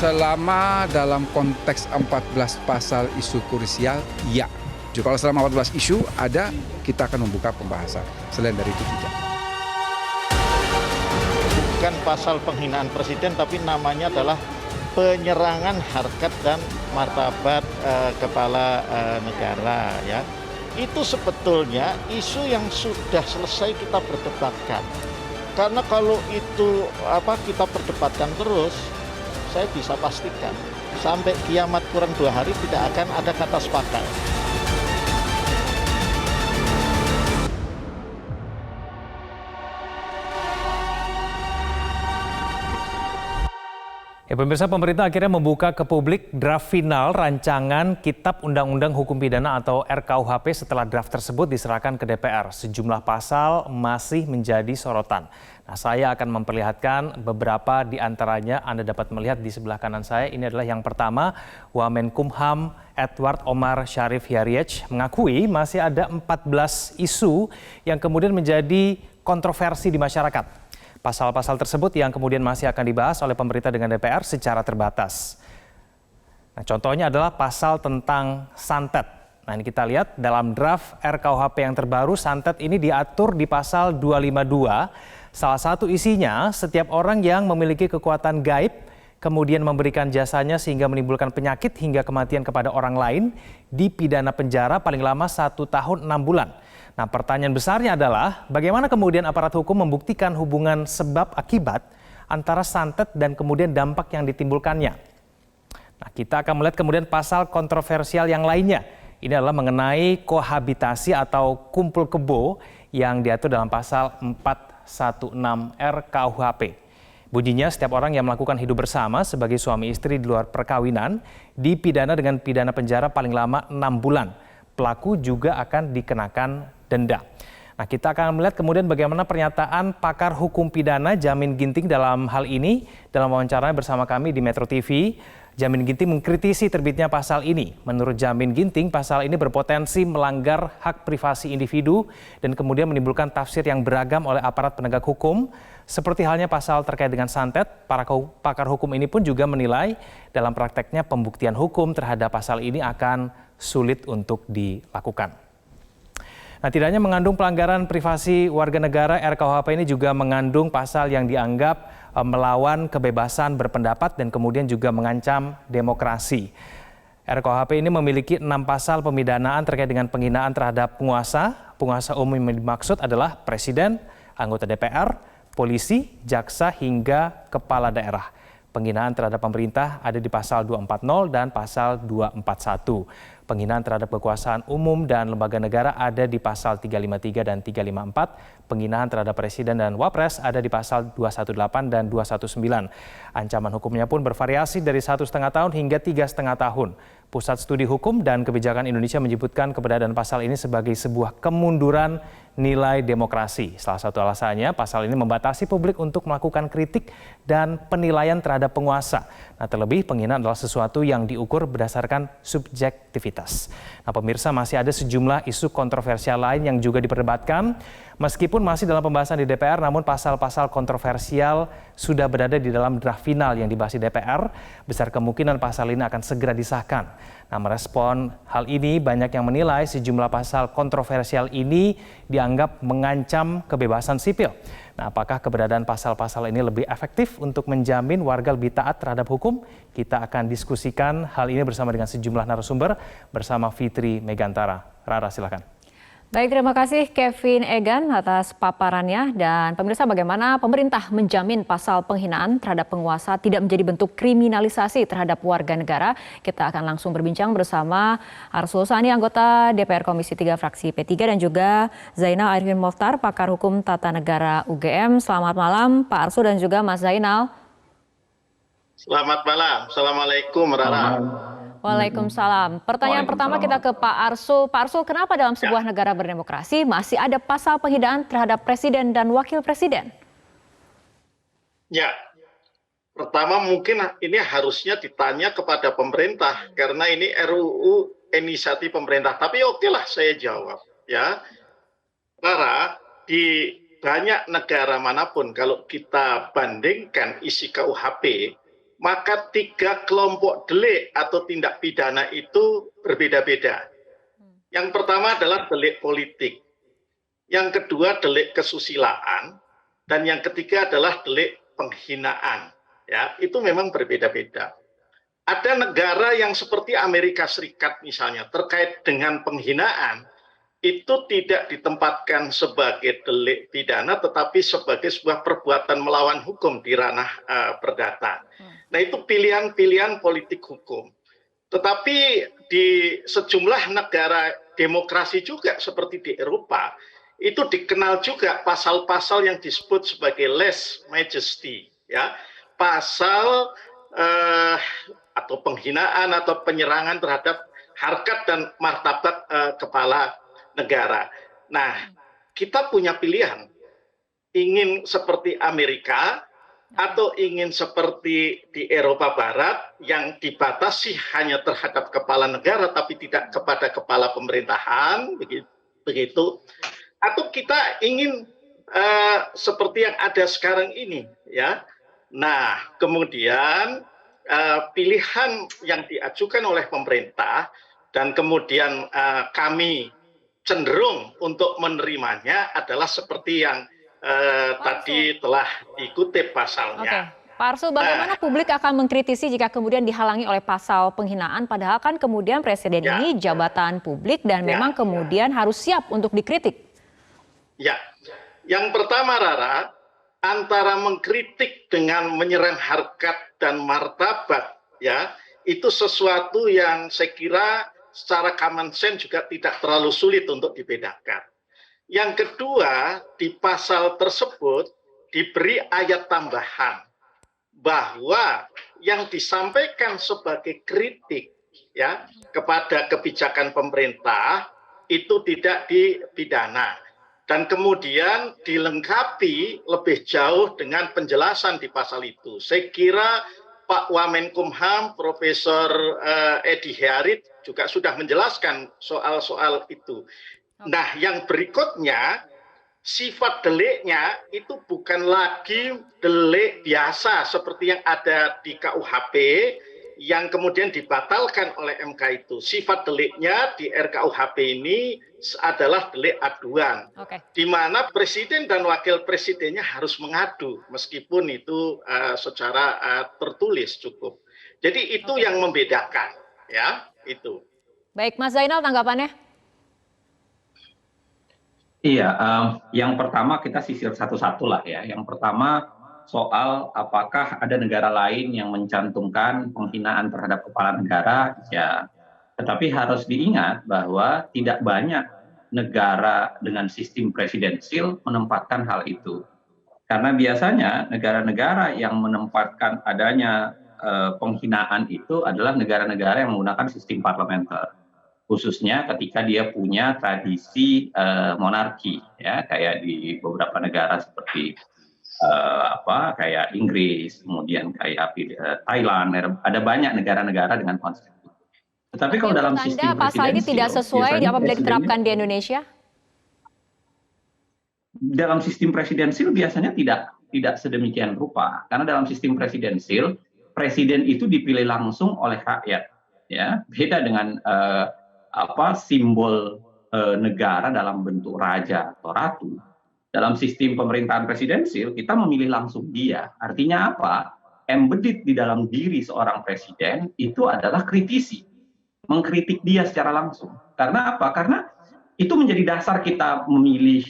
Selama dalam konteks 14 pasal isu krusial, ya. Kalau selama 14 isu ada, kita akan membuka pembahasan. Selain dari itu tidak. Bukan pasal penghinaan presiden, tapi namanya adalah penyerangan harkat dan martabat kepala negara, ya. Itu sebetulnya isu yang sudah selesai kita perdebatkan. Karena kalau itu kita perdebatkan terus, saya bisa pastikan sampai kiamat kurang 2 hari tidak akan ada kata sepakat. Ya, pemirsa, pemerintah akhirnya membuka ke publik draft final rancangan Kitab Undang-Undang Hukum Pidana atau RKUHP setelah draft tersebut diserahkan ke DPR. Sejumlah pasal masih menjadi sorotan. Nah, saya akan memperlihatkan beberapa di antaranya. Anda dapat melihat di sebelah kanan saya. Ini adalah yang pertama, Wamenkumham Edward Omar Sharif Hierriech mengakui masih ada 14 isu yang kemudian menjadi kontroversi di masyarakat. Pasal-pasal tersebut yang kemudian masih akan dibahas oleh pemerintah dengan DPR secara terbatas. Nah, contohnya adalah pasal tentang santet. Nah, ini kita lihat dalam draft RKUHP yang terbaru, santet ini diatur di pasal 252. Salah satu isinya, setiap orang yang memiliki kekuatan gaib, kemudian memberikan jasanya sehingga menimbulkan penyakit hingga kematian kepada orang lain, dipidana penjara paling lama 1 tahun 6 bulan. Nah, pertanyaan besarnya adalah bagaimana kemudian aparat hukum membuktikan hubungan sebab akibat antara santet dan kemudian dampak yang ditimbulkannya. Nah, kita akan melihat kemudian pasal kontroversial yang lainnya. Ini adalah mengenai kohabitasi atau kumpul kebo yang diatur dalam pasal 416 RKUHP. Bunyinya setiap orang yang melakukan hidup bersama sebagai suami istri di luar perkawinan dipidana dengan pidana penjara paling lama 6 bulan. Pelaku juga akan dikenakan denda. Nah, kita akan melihat kemudian bagaimana pernyataan pakar hukum pidana Jamin Ginting dalam hal ini. Dalam wawancara bersama kami di Metro TV, Jamin Ginting mengkritisi terbitnya pasal ini. Menurut Jamin Ginting, pasal ini berpotensi melanggar hak privasi individu dan kemudian menimbulkan tafsir yang beragam oleh aparat penegak hukum. Seperti halnya pasal terkait dengan santet, para pakar hukum ini pun juga menilai dalam prakteknya pembuktian hukum terhadap pasal ini akan sulit untuk dilakukan. Nah, tidak hanya mengandung pelanggaran privasi warga negara, RKUHP ini juga mengandung pasal yang dianggap melawan kebebasan berpendapat dan kemudian juga mengancam demokrasi. RKUHP ini memiliki 6 pasal pemidanaan terkait dengan penghinaan terhadap penguasa. Penguasa umum yang dimaksud adalah presiden, anggota DPR, polisi, jaksa hingga kepala daerah. Penghinaan terhadap pemerintah ada di pasal 240 dan pasal 241. Penghinaan terhadap kekuasaan umum dan lembaga negara ada di pasal 353 dan 354. Penghinaan terhadap presiden dan wapres ada di pasal 218 dan 219. Ancaman hukumnya pun bervariasi dari 1,5 tahun hingga 3,5 tahun. Pusat Studi Hukum dan Kebijakan Indonesia menyebutkan keberadaan pasal ini sebagai sebuah kemunduran nilai demokrasi. Salah satu alasannya, pasal ini membatasi publik untuk melakukan kritik dan penilaian terhadap penguasa. Nah, terlebih penghinaan adalah sesuatu yang diukur berdasarkan subjektivitas. Nah, pemirsa, masih ada sejumlah isu kontroversial lain yang juga diperdebatkan. Meskipun masih dalam pembahasan di DPR, namun pasal-pasal kontroversial sudah berada di dalam draft final yang dibahas di DPR. Besar kemungkinan pasal ini akan segera disahkan. Nah, merespon hal ini, banyak yang menilai sejumlah pasal kontroversial ini dianggap mengancam kebebasan sipil. Nah, apakah keberadaan pasal-pasal ini lebih efektif untuk menjamin warga lebih taat terhadap hukum? Kita akan diskusikan hal ini bersama dengan sejumlah narasumber bersama Fitri Megantara. Rara, silakan. Baik, terima kasih Kevin Egan atas paparannya. Dan pemirsa, bagaimana pemerintah menjamin pasal penghinaan terhadap penguasa tidak menjadi bentuk kriminalisasi terhadap warga negara? Kita akan langsung berbincang bersama Arsul Sani, anggota DPR Komisi 3 Fraksi P3, dan juga Zainal Arifin Mokhtar, pakar hukum tata negara UGM. Selamat malam Pak Arsul dan juga Mas Zainal. Selamat malam. Assalamualaikum, Rara. Waalaikumsalam. Pertanyaan pertama kita ke Pak Arsul. Pak Arsul, kenapa dalam sebuah negara berdemokrasi masih ada pasal penghinaan terhadap presiden dan wakil presiden? Ya, pertama mungkin ini harusnya ditanya kepada pemerintah karena ini RUU inisiatif pemerintah. Tapi oke lah saya jawab. Ya, Rara, di banyak negara manapun kalau kita bandingkan isi KUHP maka 3 kelompok delik atau tindak pidana itu berbeda-beda. Yang pertama adalah delik politik, yang kedua delik kesusilaan, dan yang ketiga adalah delik penghinaan. Ya, itu memang berbeda-beda. Ada negara yang seperti Amerika Serikat misalnya terkait dengan penghinaan itu tidak ditempatkan sebagai delik pidana tetapi sebagai sebuah perbuatan melawan hukum di ranah perdata. Nah, itu pilihan-pilihan politik hukum. Tetapi di sejumlah negara demokrasi juga seperti di Eropa itu dikenal juga pasal-pasal yang disebut sebagai lèse majesty, ya, pasal atau penghinaan atau penyerangan terhadap harkat dan martabat kepala negara. Nah, kita punya pilihan, ingin seperti Amerika atau ingin seperti di Eropa Barat yang dibatasi hanya terhadap kepala negara tapi tidak kepada kepala pemerintahan, begitu. Atau kita ingin seperti yang ada sekarang ini, ya. Nah, kemudian pilihan yang diajukan oleh pemerintah dan kemudian kami cenderung untuk menerimanya adalah seperti yang tadi telah dikutip pasalnya. Oke. Pak Arsul, bagaimana publik akan mengkritisi jika kemudian dihalangi oleh pasal penghinaan, padahal kan kemudian presiden ini jabatan publik dan memang kemudian harus siap untuk dikritik? Ya, yang pertama Rara, antara mengkritik dengan menyerang harkat dan martabat, ya, itu sesuatu yang saya kira secara common sense juga tidak terlalu sulit untuk dibedakan. Yang kedua, di pasal tersebut diberi ayat tambahan bahwa yang disampaikan sebagai kritik, ya, kepada kebijakan pemerintah itu tidak dipidana. Dan kemudian dilengkapi lebih jauh dengan penjelasan di pasal itu. Saya kira Pak Wamenkumham, Profesor Edi Hearit juga sudah menjelaskan soal-soal itu. Nah, yang berikutnya, sifat deliknya itu bukan lagi delik biasa seperti yang ada di KUHP, yang kemudian dibatalkan oleh MK itu. Sifat deliknya di RKUHP ini adalah delik aduan, di mana presiden dan wakil presidennya harus mengadu, meskipun itu secara tertulis cukup. Jadi itu yang membedakan, ya, itu. Baik, Mas Zainal, tanggapannya? Iya, yang pertama kita sisir satu-satu lah ya. Yang pertama soal apakah ada negara lain yang mencantumkan penghinaan terhadap kepala negara, ya. Tetapi harus diingat bahwa tidak banyak negara dengan sistem presidensil menempatkan hal itu. Karena biasanya negara-negara yang menempatkan adanya penghinaan itu adalah negara-negara yang menggunakan sistem parlementer. Khususnya ketika dia punya tradisi monarki, ya, kayak di beberapa negara seperti kayak Inggris, kemudian kayak Thailand, ada banyak negara-negara dengan konsep itu. Tetapi kalau dalam sistem pasal ini tidak sesuai apabila diterapkan di Indonesia? Dalam sistem presidensil biasanya tidak sedemikian rupa, karena dalam sistem presidensil presiden itu dipilih langsung oleh rakyat, ya, beda dengan simbol negara dalam bentuk raja atau ratu. Dalam sistem pemerintahan presidensil, kita memilih langsung dia. Artinya apa? Embedded di dalam diri seorang presiden itu adalah kritisi. Mengkritik dia secara langsung. Karena apa? Karena itu menjadi dasar kita memilih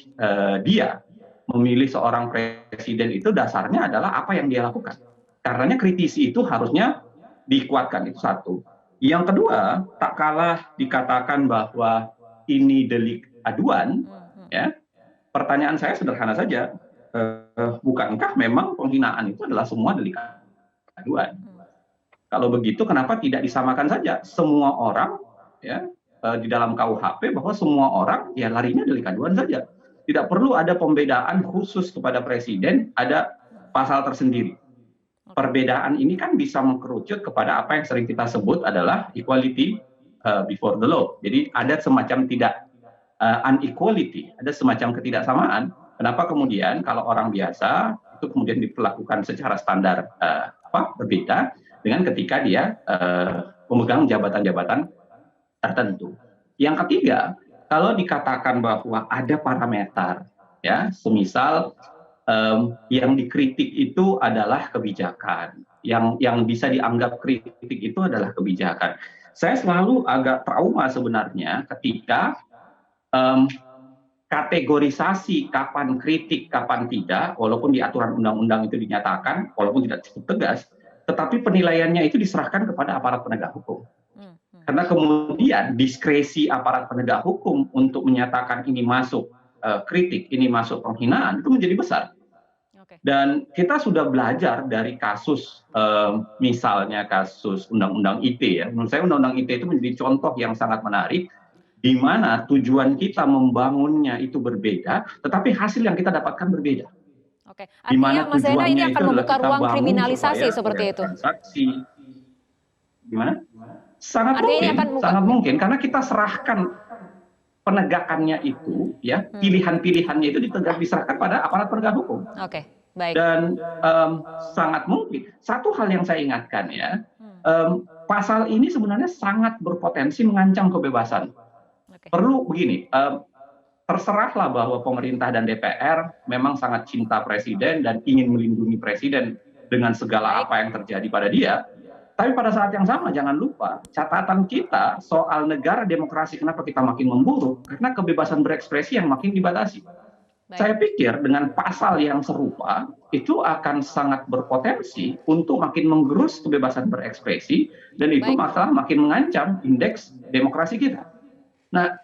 dia. Memilih seorang presiden itu dasarnya adalah apa yang dia lakukan. Karenanya kritisi itu harusnya dikuatkan, itu satu. Yang kedua, tak kalah dikatakan bahwa ini delik aduan, ya. Pertanyaan saya sederhana saja, bukankah memang penghinaan itu adalah semua delik aduan? Kalau begitu, kenapa tidak disamakan saja semua orang, ya, di dalam KUHP bahwa semua orang ya larinya delik aduan saja? Tidak perlu ada pembedaan khusus kepada presiden, ada pasal tersendiri. Perbedaan ini kan bisa mengkerucut kepada apa yang sering kita sebut adalah equality before the law. Jadi ada semacam unequality, ada semacam ketidaksamaan. Kenapa kemudian kalau orang biasa itu kemudian diperlakukan secara standar berbeda dengan ketika dia memegang jabatan-jabatan tertentu. Yang ketiga, kalau dikatakan bahwa ada parameter, ya, semisal yang dikritik itu adalah kebijakan, yang bisa dianggap kritik itu adalah kebijakan. Saya selalu agak trauma sebenarnya ketika kategorisasi kapan kritik, kapan tidak, walaupun di aturan undang-undang itu dinyatakan, walaupun tidak cukup tegas, tetapi penilaiannya itu diserahkan kepada aparat penegak hukum. Karena kemudian diskresi aparat penegak hukum untuk menyatakan ini masuk kritik, ini masuk penghinaan, itu menjadi besar. Dan kita sudah belajar dari kasus, misalnya kasus Undang-Undang ITE ya. Menurut saya Undang-Undang ITE itu menjadi contoh yang sangat menarik, di mana tujuan kita membangunnya itu berbeda, tetapi hasil yang kita dapatkan berbeda. Oke, artinya Mas Zainal ini akan membuka ruang kriminalisasi seperti itu. Transaksi. Gimana? Sangat Artinya mungkin, sangat mungkin, karena kita serahkan penegakannya itu, ya, pilihan-pilihannya itu diserahkan pada aparat penegak hukum. Oke, baik. Dan sangat mungkin, satu hal yang saya ingatkan ya, pasal ini sebenarnya sangat berpotensi mengancam kebebasan. Perlu begini, terserahlah bahwa pemerintah dan DPR memang sangat cinta presiden dan ingin melindungi presiden dengan segala apa yang terjadi pada dia. Tapi pada saat yang sama jangan lupa catatan kita soal negara demokrasi kenapa kita makin memburuk, karena kebebasan berekspresi yang makin dibatasi. Saya pikir dengan pasal yang serupa itu akan sangat berpotensi untuk makin menggerus kebebasan berekspresi, dan itu masalah makin mengancam indeks demokrasi kita. Nah,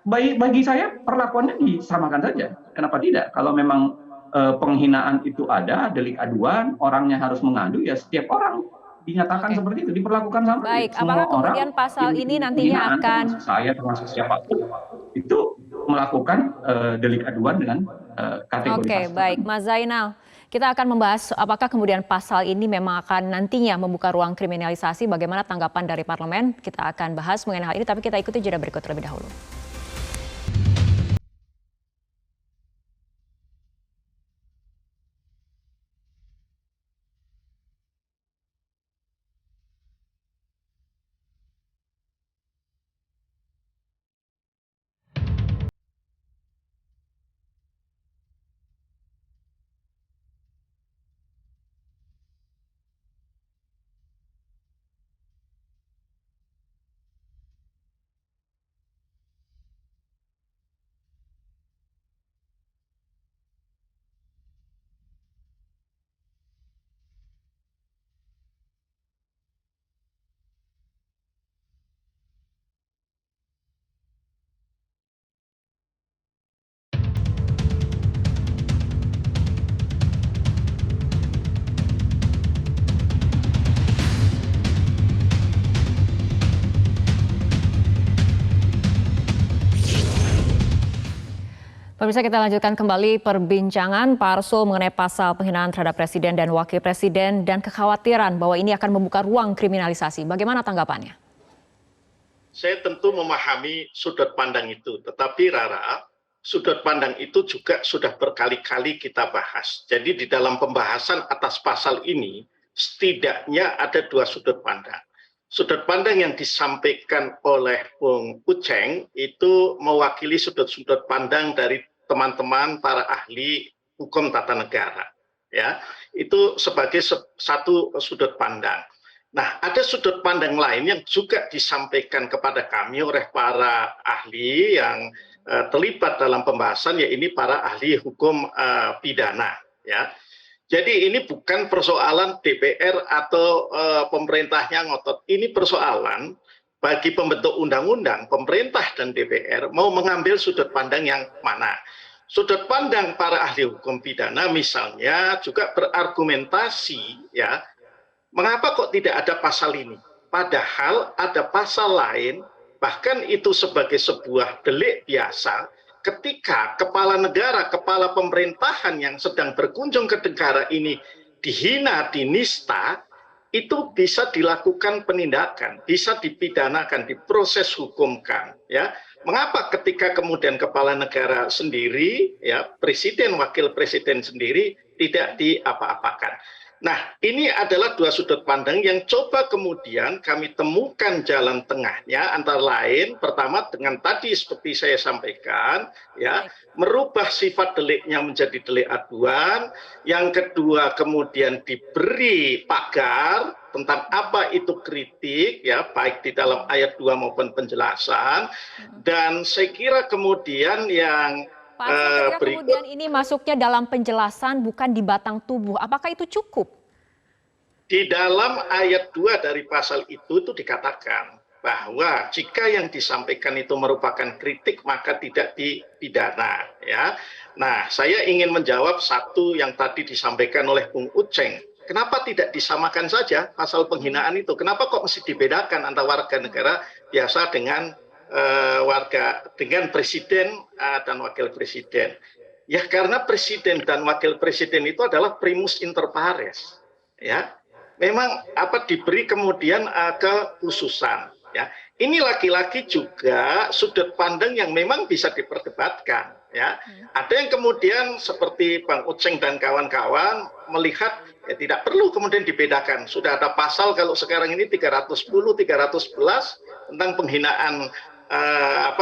bagi saya perlakuannya disamakan saja. Kenapa tidak? Kalau memang penghinaan itu ada, delik aduan, orangnya harus mengadu, ya setiap orang dinyatakan seperti itu, diperlakukan sama. Baik, apakah kemudian pasal ini nantinya akan saya termasuk siapapun itu melakukan delik aduan dengan kategori Oke, baik, Mas Zainal. Kita akan membahas apakah kemudian pasal ini memang akan nantinya membuka ruang kriminalisasi, bagaimana tanggapan dari parlemen. Kita akan bahas mengenai hal ini, tapi kita ikuti jeda berikut terlebih dahulu. Pemirsa, kita lanjutkan kembali perbincangan Pak Arsul mengenai pasal penghinaan terhadap Presiden dan Wakil Presiden dan kekhawatiran bahwa ini akan membuka ruang kriminalisasi. Bagaimana tanggapannya? Saya tentu memahami sudut pandang itu, tetapi Rara, sudut pandang itu juga sudah berkali-kali kita bahas. Jadi di dalam pembahasan atas pasal ini, setidaknya ada dua sudut pandang. Sudut pandang yang disampaikan oleh Bung Uceng itu mewakili sudut-sudut pandang dari teman-teman para ahli hukum tata negara, ya. Itu sebagai satu sudut pandang. Nah, ada sudut pandang lain yang juga disampaikan kepada kami oleh para ahli yang terlibat dalam pembahasan, yaitu para ahli hukum pidana, ya. Jadi ini bukan persoalan DPR atau pemerintahnya ngotot. Ini persoalan bagi pembentuk undang-undang, pemerintah dan DPR mau mengambil sudut pandang yang mana. Sudut pandang para ahli hukum pidana misalnya juga berargumentasi, ya, mengapa kok tidak ada pasal ini? Padahal ada pasal lain, bahkan itu sebagai sebuah delik biasa, ketika kepala negara, kepala pemerintahan yang sedang berkunjung ke negara ini dihina, dinista, itu bisa dilakukan penindakan, bisa dipidanakan, diproses hukumkan. Ya, mengapa ketika kemudian kepala negara sendiri, ya, presiden, wakil presiden sendiri tidak diapa-apakan? Nah, ini adalah dua sudut pandang yang coba kemudian kami temukan jalan tengahnya, antara lain pertama dengan tadi seperti saya sampaikan, ya, merubah sifat deliknya menjadi delik aduan. Yang kedua kemudian diberi pagar tentang apa itu kritik, ya, baik di dalam ayat 2 maupun penjelasan. Dan saya kira kemudian yang Pak Arsul, ketika berikut, kemudian ini masuknya dalam penjelasan bukan di batang tubuh, apakah itu cukup? di dalam ayat 2 dari pasal itu dikatakan bahwa jika yang disampaikan itu merupakan kritik maka tidak dipidana, ya. Nah, saya ingin menjawab satu yang tadi disampaikan oleh Bung Uceng. Kenapa tidak disamakan saja pasal penghinaan itu? Kenapa kok mesti dibedakan antara warga negara biasa dengan dengan presiden dan wakil presiden? Ya, karena presiden dan wakil presiden itu adalah primus inter pares, ya. Memang diberi kemudian kekhususan, ya. Ini lagi-lagi juga sudut pandang yang memang bisa diperdebatkan, ya. Ada yang kemudian seperti Bang Uceng dan kawan-kawan melihat ya tidak perlu kemudian dibedakan. Sudah ada pasal kalau sekarang ini 310, 311 tentang penghinaan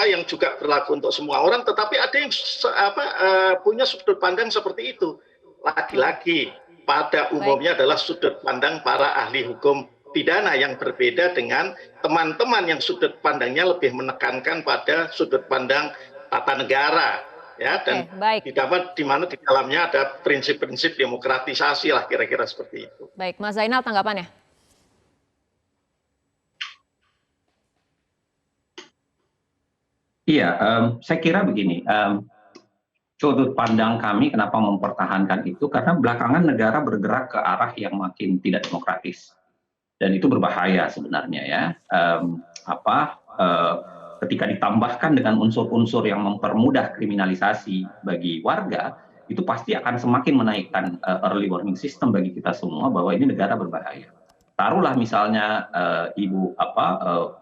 yang juga berlaku untuk semua orang, tetapi ada yang punya sudut pandang seperti itu. Lagi-lagi pada umumnya adalah sudut pandang para ahli hukum pidana yang berbeda dengan teman-teman yang sudut pandangnya lebih menekankan pada sudut pandang tata negara, ya, dan di mana di dalamnya ada prinsip-prinsip demokratisasi lah, kira-kira seperti itu. Baik, Mas Zainal, tanggapannya? Iya, saya kira begini, sudut pandang kami kenapa mempertahankan itu karena belakangan negara bergerak ke arah yang makin tidak demokratis dan itu berbahaya sebenarnya, ya. Ketika ditambahkan dengan unsur-unsur yang mempermudah kriminalisasi bagi warga, itu pasti akan semakin menaikkan early warning system bagi kita semua bahwa ini negara berbahaya. Taruhlah misalnya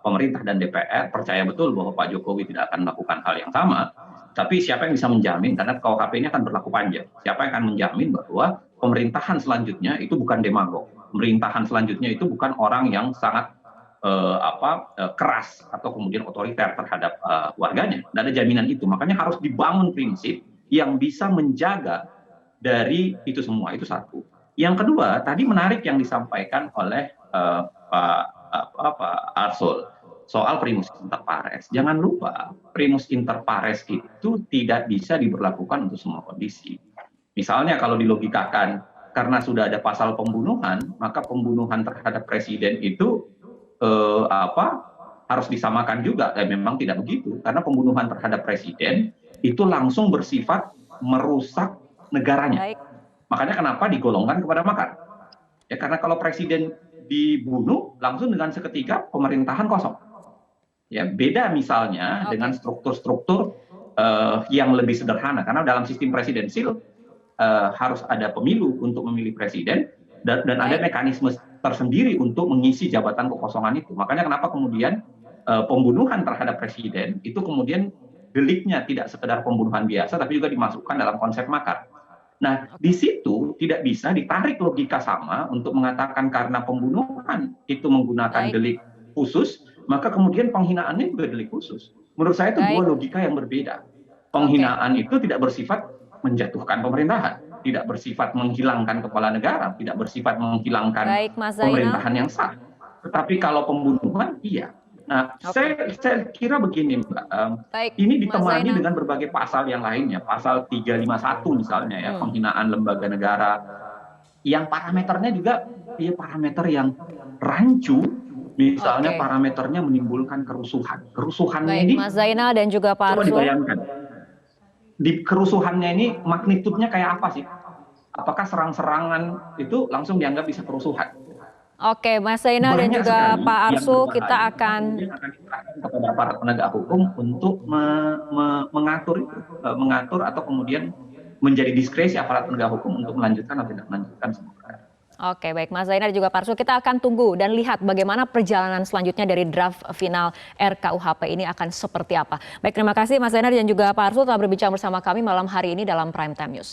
pemerintah dan DPR percaya betul bahwa Pak Jokowi tidak akan melakukan hal yang sama, tapi siapa yang bisa menjamin, karena KUHP ini akan berlaku panjang, siapa yang akan menjamin bahwa pemerintahan selanjutnya itu bukan demagog, pemerintahan selanjutnya itu bukan orang yang sangat keras atau kemudian otoriter terhadap warganya. Tidak ada jaminan itu, makanya harus dibangun prinsip yang bisa menjaga dari itu semua, itu satu. Yang kedua, tadi menarik yang disampaikan oleh Pak Arsul soal primus inter pares. Jangan lupa, primus inter pares itu tidak bisa diberlakukan untuk semua kondisi. Misalnya kalau dilogikakan karena sudah ada pasal pembunuhan, maka pembunuhan terhadap presiden itu harus disamakan juga. Dan memang tidak begitu, karena pembunuhan terhadap presiden itu langsung bersifat merusak negaranya. Baik. Makanya kenapa digolongkan kepada makar. Ya, karena kalau presiden dibunuh, langsung dengan seketika pemerintahan kosong. Ya, beda misalnya dengan struktur-struktur yang lebih sederhana. Karena dalam sistem presidensil harus ada pemilu untuk memilih presiden, dan ada mekanisme tersendiri untuk mengisi jabatan kekosongan itu. Makanya kenapa kemudian pembunuhan terhadap presiden itu kemudian deliknya tidak sekedar pembunuhan biasa, tapi juga dimasukkan dalam konsep makar. Nah, di situ tidak bisa ditarik logika sama untuk mengatakan karena pembunuhan itu menggunakan delik khusus, maka kemudian penghinaannya juga delik khusus. Menurut saya itu dua logika yang berbeda. Penghinaan itu tidak bersifat menjatuhkan pemerintahan, tidak bersifat menghilangkan kepala negara, tidak bersifat menghilangkan pemerintahan yang sah. Tetapi kalau pembunuhan, iya. Nah, saya kira begini, Mbak. Ini ditemani dengan berbagai pasal yang lainnya. Pasal 351 misalnya, ya, penghinaan lembaga negara. Yang parameternya juga parameter yang rancu. Misalnya parameternya menimbulkan kerusuhan. Kerusuhannya ini, Mas Zainal dan juga Pak Arsul. coba dibayangkan. Di kerusuhannya ini magnitudenya kayak apa sih? Apakah serang-serangan itu langsung dianggap bisa kerusuhan? Oke, Mas Zainal dan juga Pak Arsul, kita akan kepada aparat penegak hukum untuk mengatur atau kemudian menjadi diskresi aparat penegak hukum untuk melanjutkan atau tidak melanjutkan semua perkara. Oke, baik Mas Zainal dan juga Pak Arsul, kita akan tunggu dan lihat bagaimana perjalanan selanjutnya dari draft final RKUHP ini akan seperti apa. Baik, terima kasih Mas Zainal dan juga Pak Arsul telah berbincang bersama kami malam hari ini dalam Prime Time News.